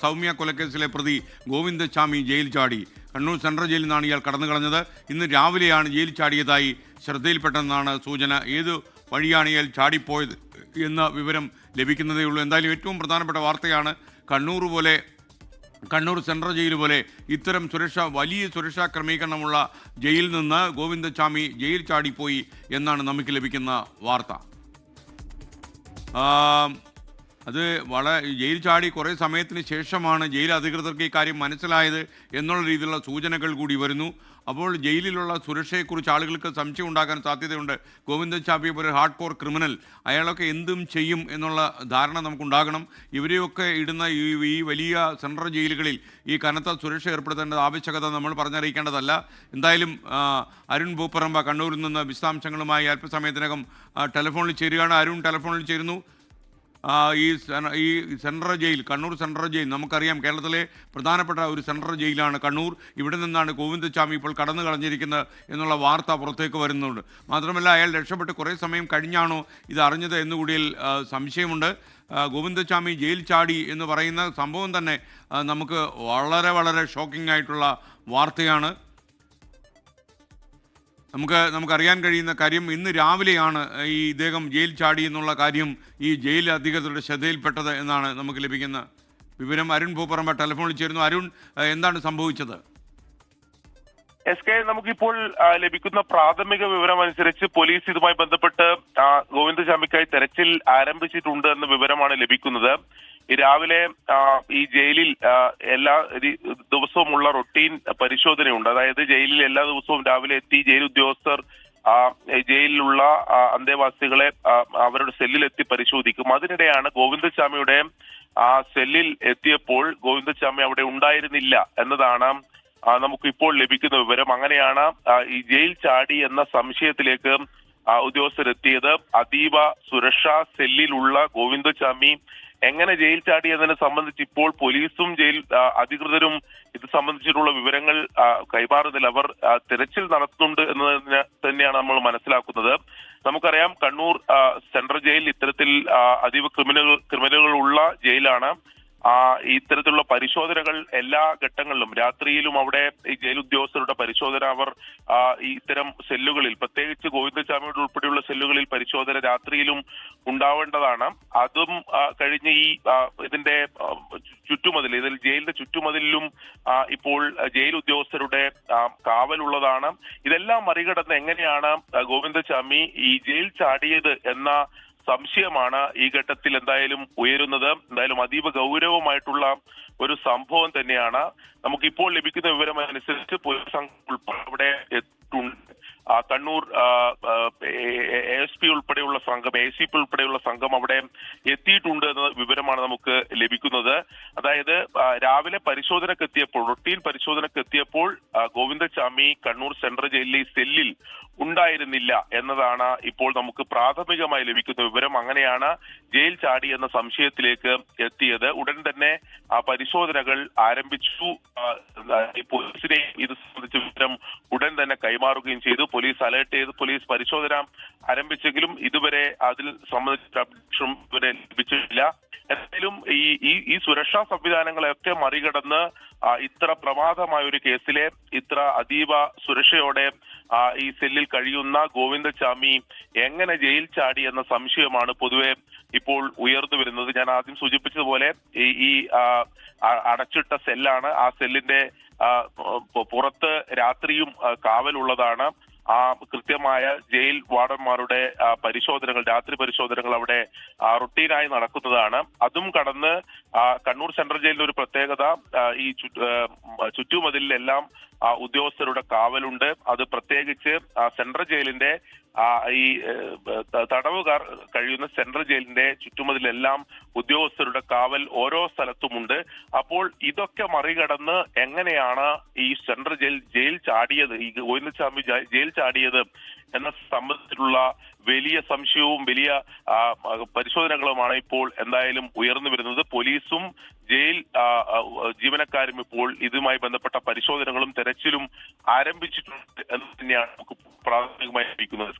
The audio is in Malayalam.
സൗമ്യ കൊലക്കേസിലെ പ്രതി ഗോവിന്ദസ്വാമി ജയിൽ ചാടി. കണ്ണൂർ സെൻട്രൽ ജയിലിൽ നിന്നാണ് ഇയാൾ കടന്നു കളഞ്ഞത്. ഇന്ന് രാവിലെയാണ് ജയിൽ ചാടിയതായി ശ്രദ്ധയിൽപ്പെട്ടതെന്നാണ് സൂചന. ഏത് വഴിയാണ് ഇയാൾ ചാടിപ്പോയത് എന്ന വിവരം ലഭിക്കുന്നതേ ഉള്ളൂ. എന്തായാലും ഏറ്റവും പ്രധാനപ്പെട്ട വാർത്തയാണ് കണ്ണൂർ സെൻട്രൽ ജയിൽ പോലെ ഇത്തരം വലിയ സുരക്ഷാ ക്രമീകരണമുള്ള ജയിലിൽ നിന്ന് ഗോവിന്ദസ്വാമി ജയിൽ ചാടിപ്പോയി എന്നാണ് നമുക്ക് ലഭിക്കുന്ന വാർത്ത. അത് ജയിൽ ചാടി കുറേ സമയത്തിന് ശേഷമാണ് ജയിൽ അധികൃതർക്ക് ഈ കാര്യം മനസ്സിലായത് എന്നുള്ള രീതിയിലുള്ള സൂചനകൾ കൂടി വരുന്നു. അപ്പോൾ ജയിലിലുള്ള സുരക്ഷയെക്കുറിച്ച് ആളുകൾക്ക് സംശയം ഉണ്ടാകാൻ സാധ്യതയുണ്ട്. ഗോവിന്ദസ്വാമി ഒരു ഹാർഡ് കോർ ക്രിമിനൽ, അയാളൊക്കെ എന്തും ചെയ്യും എന്നുള്ള ധാരണ നമുക്കുണ്ടാകണം. ഇവരെയൊക്കെ ഇടുന്ന ഈ വലിയ സെൻട്രൽ ജയിലുകളിൽ ഈ കനത്ത സുരക്ഷ ഏർപ്പെടുത്തേണ്ട ആവശ്യകത നമ്മൾ പറഞ്ഞറിയിക്കേണ്ടതല്ല. എന്തായാലും അരുൺ പൂപ്പറമ്പ കണ്ണൂരിൽ നിന്ന് വിശദാംശങ്ങളുമായി അല്പസമയത്തിനകം ടെലിഫോണിൽ ചേരുകയാണ്. അരുൺ ടെലിഫോണിൽ ചേരുന്നു. ഈ central jail, Kannur central jail നമുക്കറിയാം, കേരളത്തിലെ പ്രധാനപ്പെട്ട ഒരു സെൻട്രൽ ജയിലാണ് കണ്ണൂർ. ഇവിടെ നിന്നാണ് ഗോവിന്ദസ്വാമി ഇപ്പോൾ കടന്നു കളഞ്ഞിരിക്കുന്നത് എന്നുള്ള വാർത്ത പുറത്തേക്ക് വരുന്നുണ്ട്. മാത്രമല്ല, അയാൾ രക്ഷപ്പെട്ട് കുറേ സമയം കഴിഞ്ഞാണോ ഇത് അറിഞ്ഞത് എന്നുകൂടി സംശയമുണ്ട്. ഗോവിന്ദസ്വാമി ജയിൽ ചാടി എന്ന് പറയുന്ന സംഭവം തന്നെ നമുക്ക് വളരെ വളരെ ഷോക്കിംഗ് ആയിട്ടുള്ള വാർത്തയാണ്. നമുക്കറിയാൻ കഴിയുന്ന കാര്യം, ഇന്ന് രാവിലെയാണ് ഇദ്ദേഹം ജയിൽ ചാടി എന്നുള്ള കാര്യം ഈ ജയിൽ അധികൃതരുടെ ശ്രദ്ധയിൽപ്പെട്ടത് എന്നാണ് നമുക്ക് ലഭിക്കുന്ന വിവരം. അരുൺ പൂപ്പറമ്പ ടെലിഫോണിൽ ചേരുന്നു. അരുൺ, എന്താണ് സംഭവിച്ചത്? SK, നമുക്കിപ്പോൾ ലഭിക്കുന്ന പ്രാഥമിക വിവരം അനുസരിച്ച് പോലീസ് ഇതുമായി ബന്ധപ്പെട്ട് ഗോവിന്ദസ്വാമിക്കായി തെരച്ചിൽ ആരംഭിച്ചിട്ടുണ്ട് എന്ന വിവരമാണ് ലഭിക്കുന്നത്. ഈ രാവിലെ ഈ ജയിലിൽ എല്ലാ ദിവസവുമുള്ള റൊട്ടീൻ പരിശോധനയുണ്ട്. അതായത് ജയിലിൽ എല്ലാ ദിവസവും രാവിലെ എത്തി ജയിൽ ഉദ്യോഗസ്ഥർ ജയിലിലുള്ള അന്തേവാസികളെ അവരുടെ സെല്ലിലെത്തി പരിശോധിക്കും. അതിനിടെയാണ് ഗോവിന്ദസ്വാമിയുടെ സെല്ലിൽ എത്തിയപ്പോൾ ഗോവിന്ദസ്വാമി അവിടെ ഉണ്ടായിരുന്നില്ല എന്നതാണ് നമുക്ക് ഇപ്പോൾ ലഭിക്കുന്ന വിവരം. അങ്ങനെയാണ് ഈ ജയിൽ ചാടി എന്ന സംശയത്തിലേക്ക് ഉദ്യോഗസ്ഥരെത്തിയത്. അതീവ സുരക്ഷാ സെല്ലിലുള്ള ഗോവിന്ദസ്വാമി എങ്ങനെ ജയിൽ ചാടി എന്നതിനെ സംബന്ധിച്ച് ഇപ്പോൾ പോലീസും ജയിൽ അധികൃതരും ഇത് സംബന്ധിച്ചിട്ടുള്ള വിവരങ്ങൾ കൈമാറുന്നില്ല. അവർ തിരച്ചിൽ നടത്തുന്നുണ്ട് എന്നതിന് തന്നെയാണ് നമ്മൾ മനസ്സിലാക്കുന്നത്. നമുക്കറിയാം, കണ്ണൂർ സെൻട്രൽ ജയിൽ ഇത്തരത്തിൽ അതീവ ക്രിമിനലുകൾ ഉള്ള ജയിലാണ്. ഇത്തരത്തിലുള്ള പരിശോധനകൾ എല്ലാ ഘട്ടങ്ങളിലും, രാത്രിയിലും അവിടെ ഈ ജയിൽ ഉദ്യോഗസ്ഥരുടെ പരിശോധന, അവർ ഇത്തരം സെല്ലുകളിൽ, പ്രത്യേകിച്ച് ഗോവിന്ദസ്വാമിയുടെ ഉൾപ്പെടെയുള്ള സെല്ലുകളിൽ പരിശോധന രാത്രിയിലും ഉണ്ടാവേണ്ടതാണ്. അതും കഴിഞ്ഞ് ഇതിന്റെ ജയിലിന്റെ ചുറ്റുമതിലും ഇപ്പോൾ ജയിൽ ഉദ്യോഗസ്ഥരുടെ കാവലുള്ളതാണ്. ഇതെല്ലാം മറികടന്ന് എങ്ങനെയാണ് ഗോവിന്ദസ്വാമി ഈ ജയിൽ ചാടിയത് എന്ന സംശയമാണ് ഈ ഘട്ടത്തിൽ എന്തായാലും ഉയരുന്നത്. എന്തായാലും അതീവ ഗൗരവമായിട്ടുള്ള ഒരു സംഭവം തന്നെയാണ്. നമുക്കിപ്പോൾ ലഭിക്കുന്ന വിവരം അനുസരിച്ച് പോലീസ് സംഘം ഉൾപ്പെടെ അവിടെ എത്തിയിട്ടുണ്ട്. കണ്ണൂർ ASP ഉൾപ്പെടെയുള്ള സംഘം, ACP ഉൾപ്പെടെയുള്ള സംഘം അവിടെ എത്തിയിട്ടുണ്ട് എന്ന വിവരമാണ് നമുക്ക് ലഭിക്കുന്നത്. അതായത് രാവിലെ റൊട്ടീൻ പരിശോധനക്ക് എത്തിയപ്പോൾ ഗോവിന്ദസ്വാമി കണ്ണൂർ സെൻട്രൽ ജയിലിലെ സെല്ലിൽ ഉണ്ടായിരുന്നില്ല എന്നതാണ് ഇപ്പോൾ നമുക്ക് പ്രാഥമികമായി ലഭിക്കുന്ന വിവരം. അങ്ങനെയാണ് ജയിൽ ചാടി എന്ന സംശയത്തിലേക്ക് എത്തിയത്. ഉടൻ തന്നെ പരിശോധനകൾ ആരംഭിച്ചു. പോലീസിനെ ഇത് സംബന്ധിച്ച വിവരം ഉടൻ തന്നെ കൈമാറുകയും ചെയ്തു. പോലീസ് അലേർട്ട് ചെയ്ത് പോലീസ് പരിശോധന ആരംഭിച്ചെങ്കിലും ഇതുവരെ അതിൽ സംബന്ധിച്ച അപ്ഡേഷൻ ഇതുവരെ ലഭിച്ചിട്ടില്ല. എന്തായാലും ഈ സുരക്ഷാ സംവിധാനങ്ങളെയൊക്കെ മറികടന്ന് ഇത്ര പ്രമാദമായ ഒരു കേസിലെ ഇത്ര അതീവ സുരക്ഷയോടെ ഈ സെല്ലിൽ കഴിയുന്ന ഗോവിന്ദസ്വാമി എങ്ങനെ ജയിൽ ചാടി എന്ന സംശയമാണ് പൊതുവെ ഇപ്പോൾ ഉയർന്നു വരുന്നത്. ഞാൻ ആദ്യം സൂചിപ്പിച്ചതുപോലെ ഈ അടച്ചിട്ട സെല്ലാണ്. ആ സെല്ലിന്റെ പുറത്ത് രാത്രിയും കാവലുള്ളതാണ്. കൃത്യമായ ജയിൽ വാർഡന്മാരുടെ രാത്രി പരിശോധനകൾ അവിടെ റുട്ടീനായി നടക്കുന്നതാണ്. അതും കടന്ന് കണ്ണൂർ സെൻട്രൽ ജയിലിന്റെ ഒരു പ്രത്യേകത, ഈ ചുറ്റുമതിലെല്ലാം ഉദ്യോഗസ്ഥരുടെ കാവലുണ്ട്. അത് പ്രത്യേകിച്ച് സെൻട്രൽ ജയിലിന്റെ ഈ തടവുകാർ കഴിയുന്ന സെൻട്രൽ ജയിലിന്റെ ചുറ്റുമതിലെല്ലാം ഉദ്യോഗസ്ഥരുടെ കാവൽ ഓരോ സ്ഥലത്തുമുണ്ട്. അപ്പോൾ ഇതൊക്കെ മറികടന്ന് എങ്ങനെയാണ് ഈ സെൻട്രൽ ജയിൽ ചാടിയത്, ഈ ഗോവിന്ദസ്വാമി ജയിൽ ചാടിയത് എന്ന സംബന്ധിച്ചിട്ടുള്ള വലിയ സംശയവും വലിയ പരിശോധനകളുമാണ് ഇപ്പോൾ എന്തായാലും ഉയർന്നു വരുന്നത്. പോലീസും ജയിൽ ജീവനക്കാരും ഇപ്പോൾ ഇതുമായി ബന്ധപ്പെട്ട പരിശോധനകളും തെരച്ചിലും ആരംഭിച്ചിട്ടുണ്ട് എന്ന് തന്നെയാണ് നമുക്ക് പ്രാഥമികമായി ലഭിക്കുന്നത്.